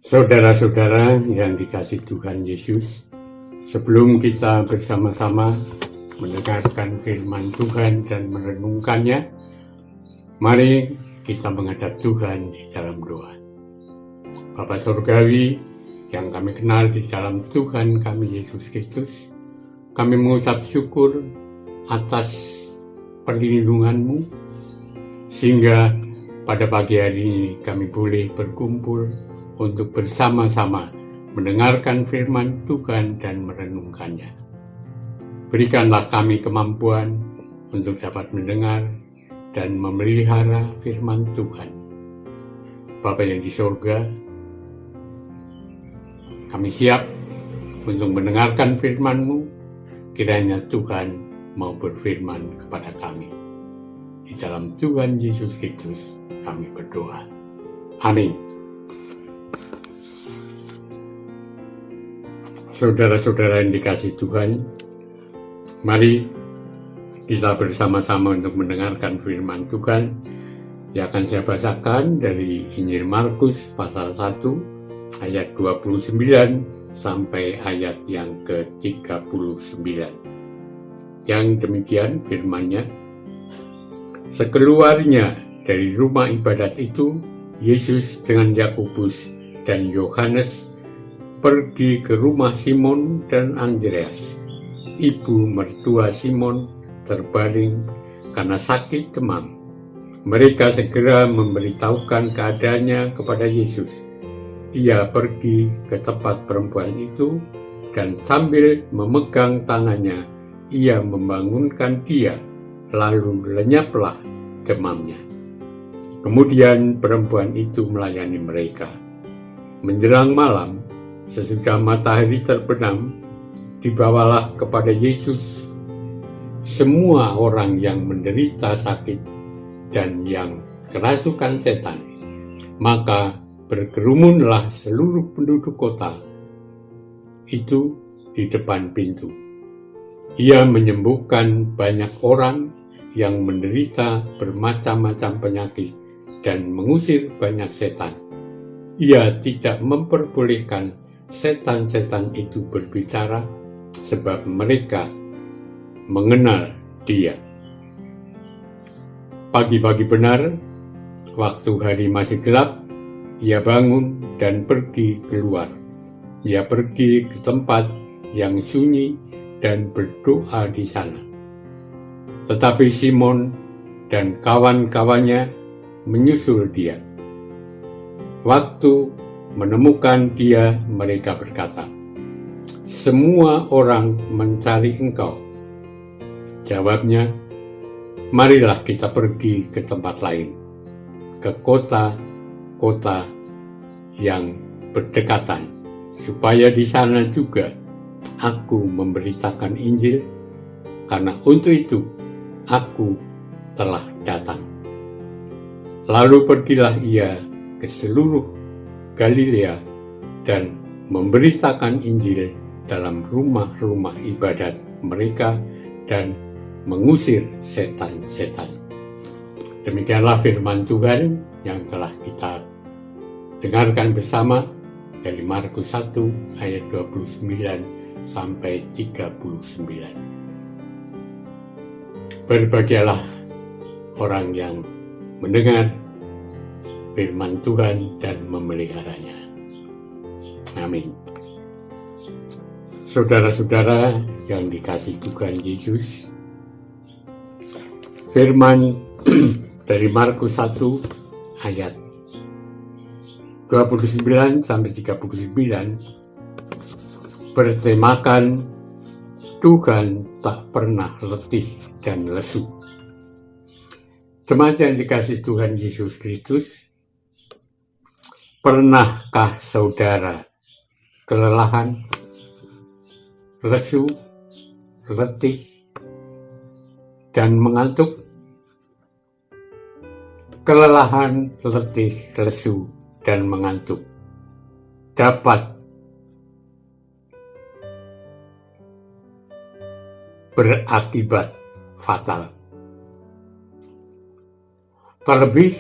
Saudara-saudara yang dikasihi Tuhan Yesus, sebelum kita bersama-sama mendengarkan firman Tuhan dan merenungkannya, mari kita menghadap Tuhan di dalam doa. Bapa Surgawi yang kami kenal di dalam Tuhan kami Yesus Kristus, kami mengucap syukur atas perlindungan-Mu, sehingga pada pagi hari ini kami boleh berkumpul untuk bersama-sama mendengarkan firman Tuhan dan merenungkannya. Berikanlah kami kemampuan untuk dapat mendengar dan memelihara firman Tuhan. Bapa yang di surga, kami siap untuk mendengarkan firman-Mu. Kiranya Tuhan mau berfirman kepada kami. Di dalam Tuhan Yesus Kristus kami berdoa. Amin. Saudara-saudara yang dikasihi Tuhan, mari kita bersama-sama untuk mendengarkan firman Tuhan yang akan saya bacakan dari Injil Markus pasal 1 ayat 29 sampai ayat yang ke-39. Yang demikian firman-Nya, sekeluarnya dari rumah ibadat itu, Yesus dengan Yakobus dan Yohanes pergi ke rumah Simon dan Andreas. Ibu mertua Simon terbaring karena sakit demam. Mereka segera memberitahukan keadaannya kepada Yesus. Ia pergi ke tempat perempuan itu dan sambil memegang tangannya, ia membangunkan dia, lalu lenyaplah demamnya. Kemudian perempuan itu melayani mereka. Menjelang malam, sesudah matahari terbenam, dibawalah kepada Yesus semua orang yang menderita sakit dan yang kerasukan setan. Maka berkerumunlah seluruh penduduk kota itu di depan pintu. Ia menyembuhkan banyak orang yang menderita bermacam-macam penyakit dan mengusir banyak setan. Ia tidak memperbolehkan setan-setan itu berbicara, sebab mereka mengenal dia. Pagi-pagi benar, waktu hari masih gelap, ia bangun dan pergi keluar. Ia pergi ke tempat yang sunyi dan berdoa di sana. Tetapi Simon dan kawan-kawannya menyusul dia. Waktu menemukan dia, mereka berkata, "Semua orang mencari engkau." Jawabnya, "Marilah kita pergi ke tempat lain, ke kota-kota yang berdekatan, supaya di sana juga aku memberitakan Injil, karena untuk itu aku telah datang." Lalu pergilah ia ke seluruh Galilea dan memberitakan Injil dalam rumah-rumah ibadat mereka dan mengusir setan-setan. Demikianlah firman Tuhan yang telah kita dengarkan bersama dari Markus 1 ayat 29 sampai 39. Berbahagialah orang yang mendengar firman Tuhan dan memeliharanya. Amin. Saudara-saudara yang dikasihi Tuhan Yesus, firman dari Markus 1 ayat 29 sampai 39 bertemakan Tuhan tak pernah letih dan lesu. Jemaat yang dikasihi Tuhan Yesus Kristus, pernahkah saudara kelelahan, lesu, letih, dan mengantuk? Kelelahan, letih, lesu, dan mengantuk dapat berakibat fatal. Terlebih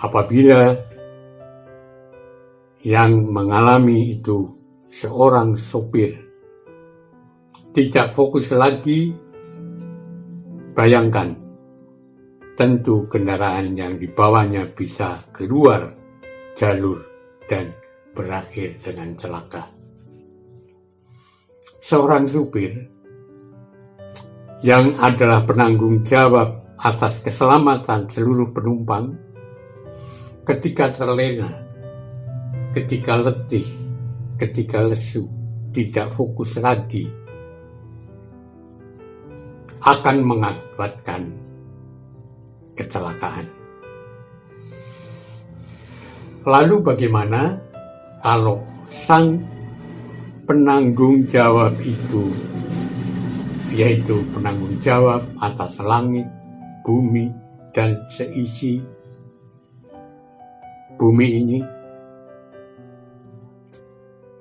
apabila yang mengalami itu seorang sopir tidak fokus lagi. Bayangkan, tentu kendaraan yang dibawanya bisa keluar jalur dan berakhir dengan celaka. Seorang supir yang adalah penanggung jawab atas keselamatan seluruh penumpang, ketika terlena, ketika letih, ketika lesu, tidak fokus lagi, akan mengakibatkan kecelakaan. Lalu bagaimana kalau sang penanggung jawab itu, yaitu penanggung jawab atas langit, bumi, dan seisi bumi ini,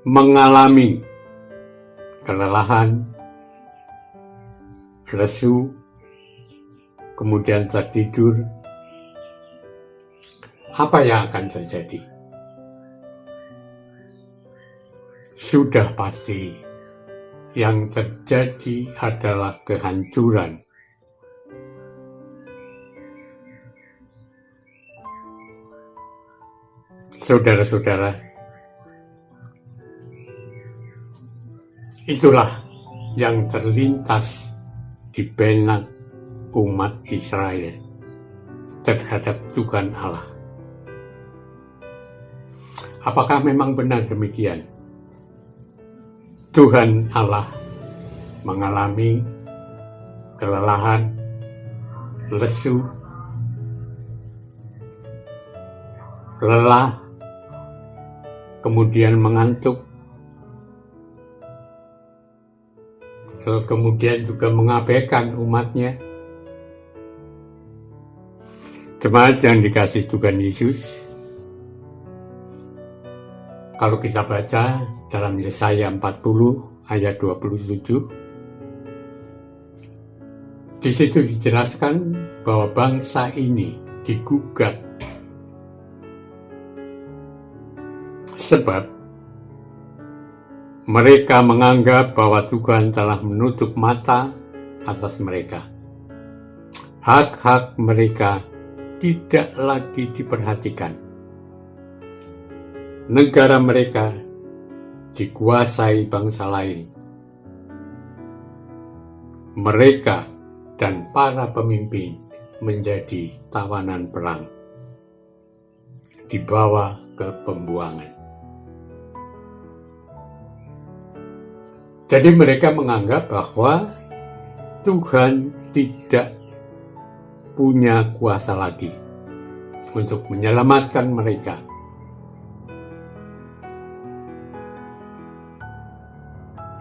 mengalami kelelahan, lesu, kemudian tertidur? Apa yang akan terjadi? Sudah pasti yang terjadi adalah kehancuran. Saudara-saudara, itulah yang terlintas di benak umat Israel terhadap Tuhan Allah. Apakah memang benar demikian? Tuhan Allah mengalami kelelahan, lesu, lelah, kemudian mengantuk, kemudian juga mengabaikan umatnya. Jemaat yang dikasihi Tuhan Yesus, kalau kita baca dalam Yesaya 40 ayat 27, di situ dijelaskan bahwa bangsa ini digugat sebab mereka menganggap bahwa Tuhan telah menutup mata atas mereka. Hak-hak mereka tidak lagi diperhatikan. Negara mereka dikuasai bangsa lain. Mereka dan para pemimpin menjadi tawanan perang, dibawa ke pembuangan. Jadi mereka menganggap bahwa Tuhan tidak punya kuasa lagi untuk menyelamatkan mereka.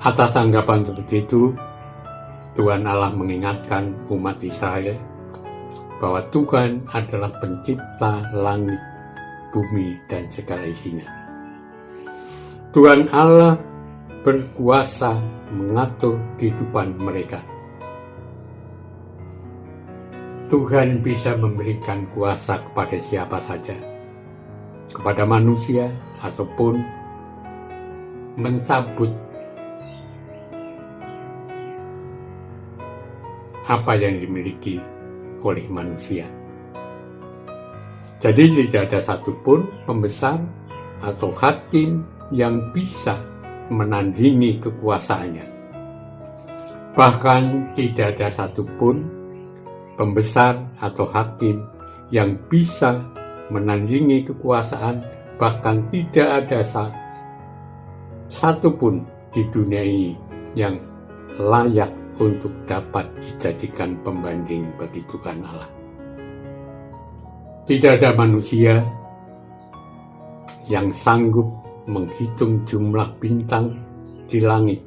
Atas anggapan seperti itu, Tuhan Allah mengingatkan umat Israel bahwa Tuhan adalah pencipta langit, bumi, dan segala isinya. Tuhan Allah berkuasa mengatur kehidupan mereka. Tuhan bisa memberikan kuasa kepada siapa saja, kepada manusia ataupun mencabut apa yang dimiliki oleh manusia. Jadi tidak ada satupun pembesar atau hakim yang bisa menandingi kekuasaannya. Bahkan tidak ada satupun pembesar atau hakim yang bisa menandingi kekuasaan, bahkan tidak ada satupun di dunia ini yang layak untuk dapat dijadikan pembanding bagi Tuhan Allah. Tidak ada manusia yang sanggup menghitung jumlah bintang di langit.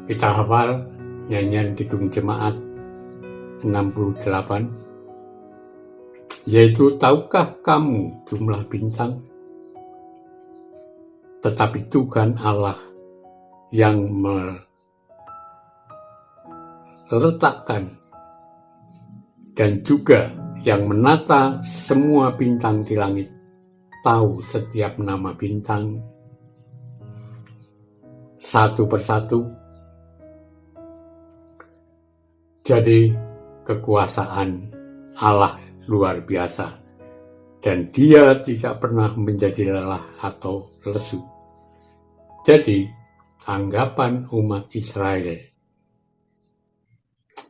Kita hafal nyanyian Kidung Jemaat 68, yaitu tahukah kamu jumlah bintang? Tetapi Tuhan Allah yang meletakkan dan juga yang menata semua bintang di langit tahu setiap nama bintang satu persatu. Jadi kekuasaan Allah luar biasa, dan Dia tidak pernah menjadi lelah atau lesu. Jadi anggapan umat Israel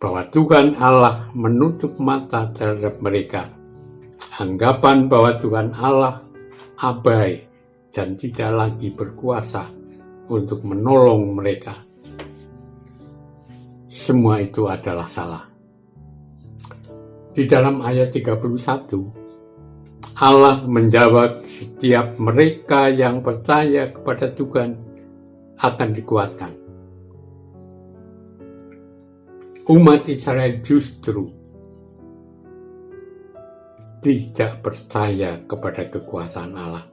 bahwa Tuhan Allah menutup mata terhadap mereka, anggapan bahwa Tuhan Allah abai dan tidak lagi berkuasa untuk menolong mereka, semua itu adalah salah. Di dalam ayat 31, Allah menjawab setiap mereka yang percaya kepada Tuhan akan dikuatkan. Umat Israel justru tidak percaya kepada kekuasaan Allah.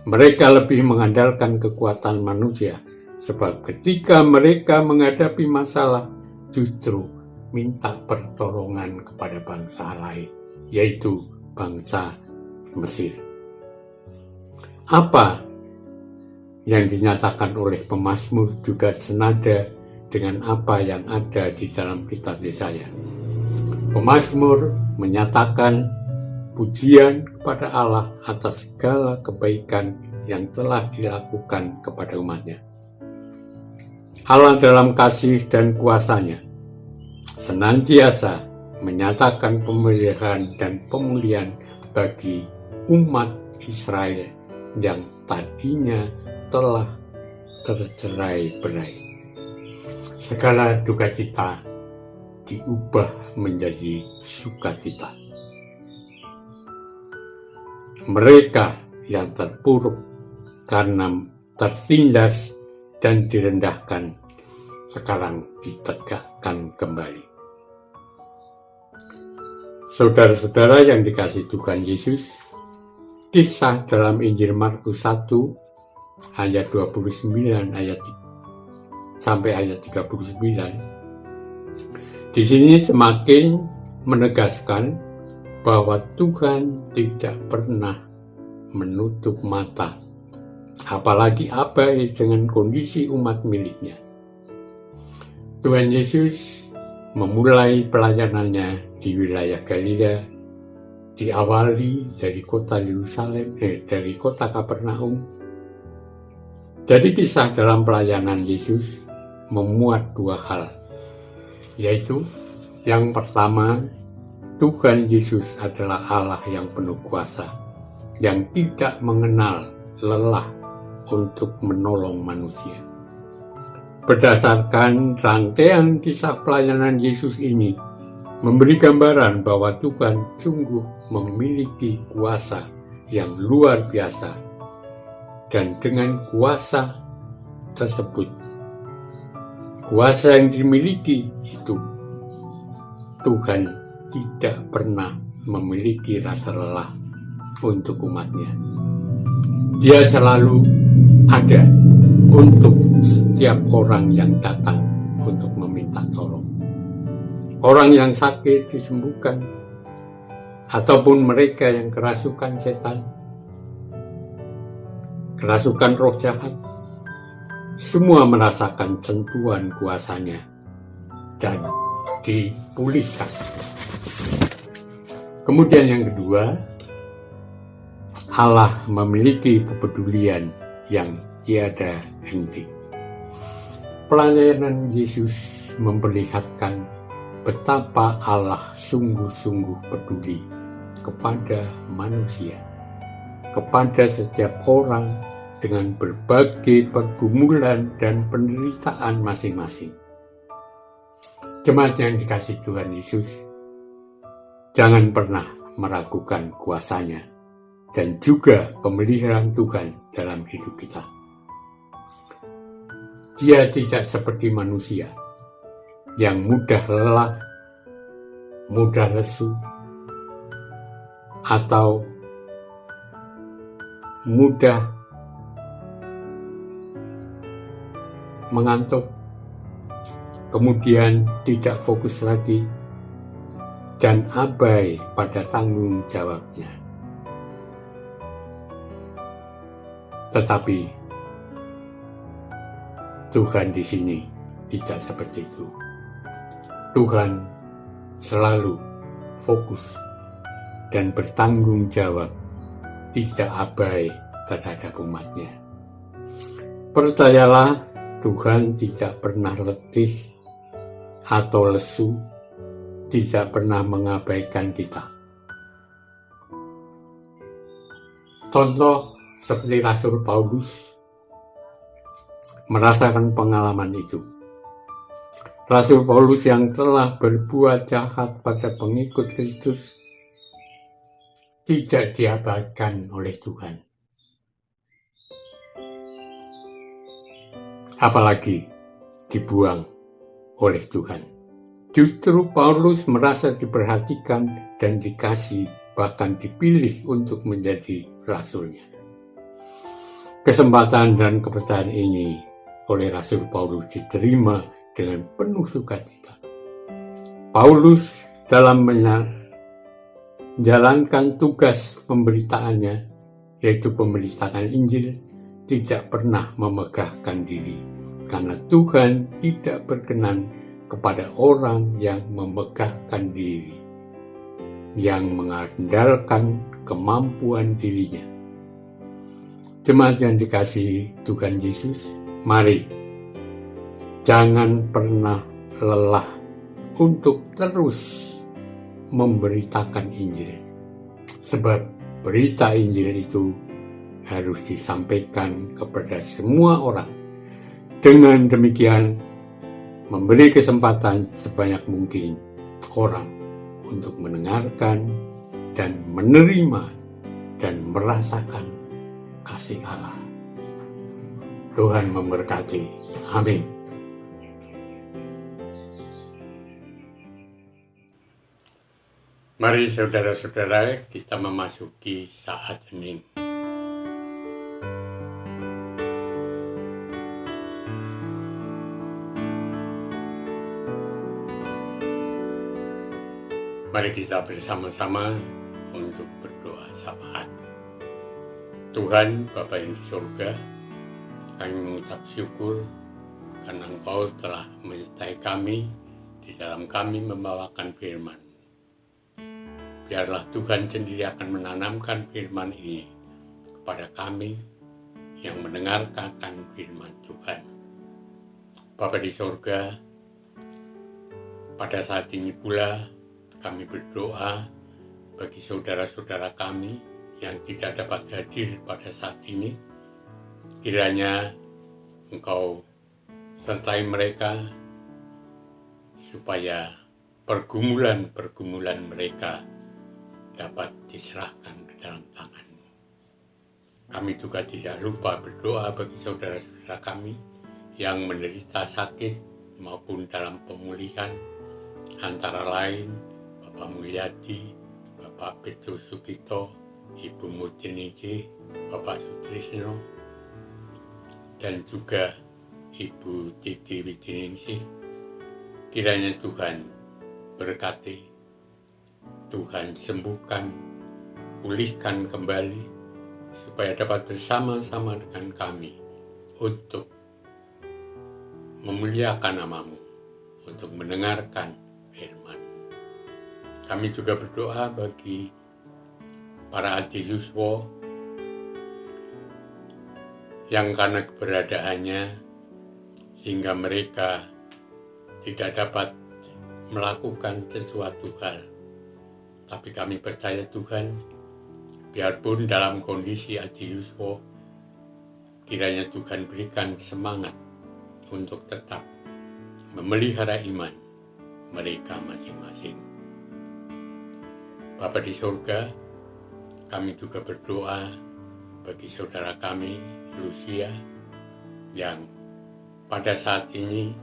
Mereka lebih mengandalkan kekuatan manusia, sebab ketika mereka menghadapi masalah, justru minta pertolongan kepada bangsa lain, yaitu bangsa Mesir. Apa yang dinyatakan oleh pemazmur juga senada dengan apa yang ada di dalam kitab Yesaya. Pemazmur menyatakan pujian kepada Allah atas segala kebaikan yang telah dilakukan kepada umatnya. Allah dalam kasih dan kuasa-Nya senantiasa menyatakan pemeliharaan dan pemulihan bagi umat Israel yang tadinya telah tercerai-berai. Segala duka cita diubah menjadi sukacita. Mereka yang terpuruk karena tertindas dan direndahkan, sekarang ditegakkan kembali. Saudara-saudara yang dikasihi Tuhan Yesus, kisah dalam Injil Markus 1 ayat 29 sampai ayat 39 di sini semakin menegaskan bahwa Tuhan tidak pernah menutup mata, apalagi abai dengan kondisi umat miliknya. Tuhan Yesus memulai pelayanannya di wilayah Galilea, diawali dari kota Yerusalem, dari kota Kapernaum. Jadi kisah dalam pelayanan Yesus memuat dua hal, yaitu yang pertama, Tuhan Yesus adalah Allah yang penuh kuasa, yang tidak mengenal lelah untuk menolong manusia. Berdasarkan rangkaian kisah pelayanan Yesus ini, memberi gambaran bahwa Tuhan sungguh memiliki kuasa yang luar biasa, dan dengan kuasa tersebut, kuasa yang dimiliki itu, Tuhan tidak pernah memiliki rasa lelah untuk umatnya. Dia selalu ada untuk setiap orang yang datang untuk meminta tolong. Orang yang sakit disembuhkan, ataupun mereka yang kerasukan setan, kerasukan roh jahat, semua merasakan sentuhan kuasanya dan dipulihkan. Kemudian yang kedua, Allah memiliki kepedulian yang tiada henti. Pelayanan Yesus memperlihatkan betapa Allah sungguh-sungguh peduli kepada manusia, kepada setiap orang dengan berbagai pergumulan dan penderitaan masing-masing. Jemaat yang dikasihi Tuhan Yesus, jangan pernah meragukan kuasanya dan juga pemeliharaan Tuhan dalam hidup kita. Dia tidak seperti manusia yang mudah lelah, mudah lesu, atau mudah mengantuk, kemudian tidak fokus lagi, dan abai pada tanggung jawabnya. Tetapi Tuhan di sini tidak seperti itu. Tuhan selalu fokus dan bertanggung jawab, tidak abai terhadap umatnya. Percayalah, Tuhan tidak pernah letih atau lesu, tidak pernah mengabaikan kita. Contoh seperti Rasul Paulus merasakan pengalaman itu. Rasul Paulus yang telah berbuat jahat pada pengikut Kristus tidak diabaikan oleh Tuhan. Apalagi dibuang oleh Tuhan. Justru Paulus merasa diperhatikan dan dikasih, bahkan dipilih untuk menjadi rasulnya. Kesempatan dan kepercayaan ini oleh Rasul Paulus diterima dengan penuh sukacita. Paulus dalam menjalankan tugas pemberitaannya, yaitu pemberitakan Injil, tidak pernah memegahkan diri, karena Tuhan tidak berkenan kepada orang yang memegahkan diri, yang mengandalkan kemampuan dirinya. Jemaat yang dikasihi Tuhan Yesus, mari jangan pernah lelah untuk terus memberitakan Injil. Sebab berita Injil itu harus disampaikan kepada semua orang. Dengan demikian, memberi kesempatan sebanyak mungkin orang untuk mendengarkan dan menerima dan merasakan kasih Allah. Tuhan memberkati. Amin. Mari saudara-saudara, kita memasuki saat hening. Mari kita bersama-sama untuk berdoa syafaat. Tuhan Bapa yang di surga, kami mengucap syukur karena Engkau telah menyertai kami di dalam kami membawakan firman. Biarlah Tuhan sendiri akan menanamkan firman ini kepada kami yang mendengarkan firman Tuhan. Bapa di surga, pada saat ini pula kami berdoa bagi saudara-saudara kami yang tidak dapat hadir pada saat ini. Kiranya Engkau sertai mereka supaya pergumulan-pergumulan mereka dapat diserahkan ke dalam tangan-Mu. Kami juga tidak lupa berdoa bagi saudara-saudara kami yang menderita sakit maupun dalam pemulihan, antara lain Bapak Mulyadi, Bapak Petrus Sugito, Ibu Murtiningsih, Bapak Sutrisno, dan juga Ibu Titi Widiningsih. Kiranya Tuhan berkati, Tuhan sembuhkan, pulihkan kembali, supaya dapat bersama-sama dengan kami untuk memuliakan nama-Mu, untuk mendengarkan firman. Kami juga berdoa bagi para adiyuswa yang karena keberadaannya sehingga mereka tidak dapat melakukan sesuatu hal. Tapi kami percaya Tuhan, biarpun dalam kondisi adiyuswa, kiranya Tuhan berikan semangat untuk tetap memelihara iman mereka masing-masing. Bapa di surga, kami juga berdoa bagi saudara kami, Lucia, yang pada saat ini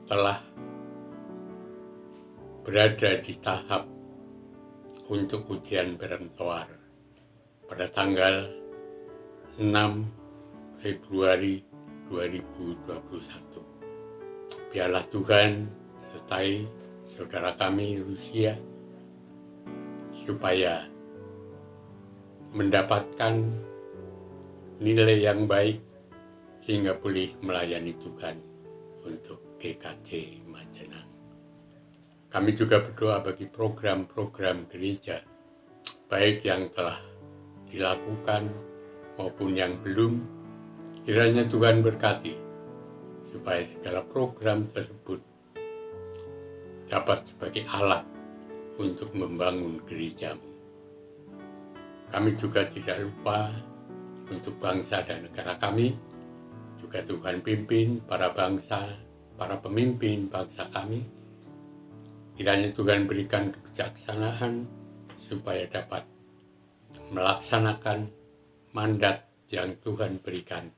telah berada di tahap untuk ujian perentoar pada tanggal 6 Februari 2021. Biarlah Tuhan sertai saudara kami Lucia supaya mendapatkan nilai yang baik sehingga boleh melayani Tuhan untuk GKJ Majenang. Kami juga berdoa bagi program-program gereja, baik yang telah dilakukan maupun yang belum. Kiranya Tuhan berkati, supaya segala program tersebut dapat sebagai alat untuk membangun gerejamu. Kami juga tidak lupa untuk bangsa dan negara kami, juga Tuhan pimpin para pemimpin bangsa kami. Kiranya Tuhan berikan kebijaksanaan supaya dapat melaksanakan mandat yang Tuhan berikan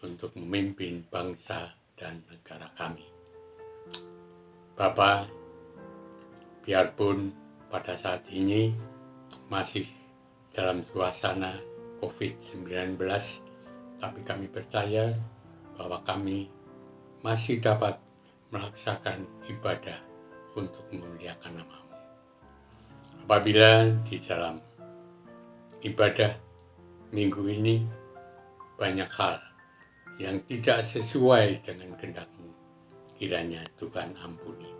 untuk memimpin bangsa dan negara kami. Bapa, biarpun pada saat ini masih dalam suasana COVID-19, tapi kami percaya bahwa kami masih dapat melaksanakan ibadah untuk memuliakan nama-Mu. Apabila di dalam ibadah minggu ini banyak hal yang tidak sesuai dengan kehendak-Mu, kiranya Tuhan ampuni.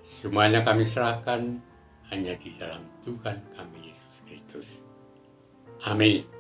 Semuanya kami serahkan hanya di dalam Tuhan kami Yesus Kristus. Amin.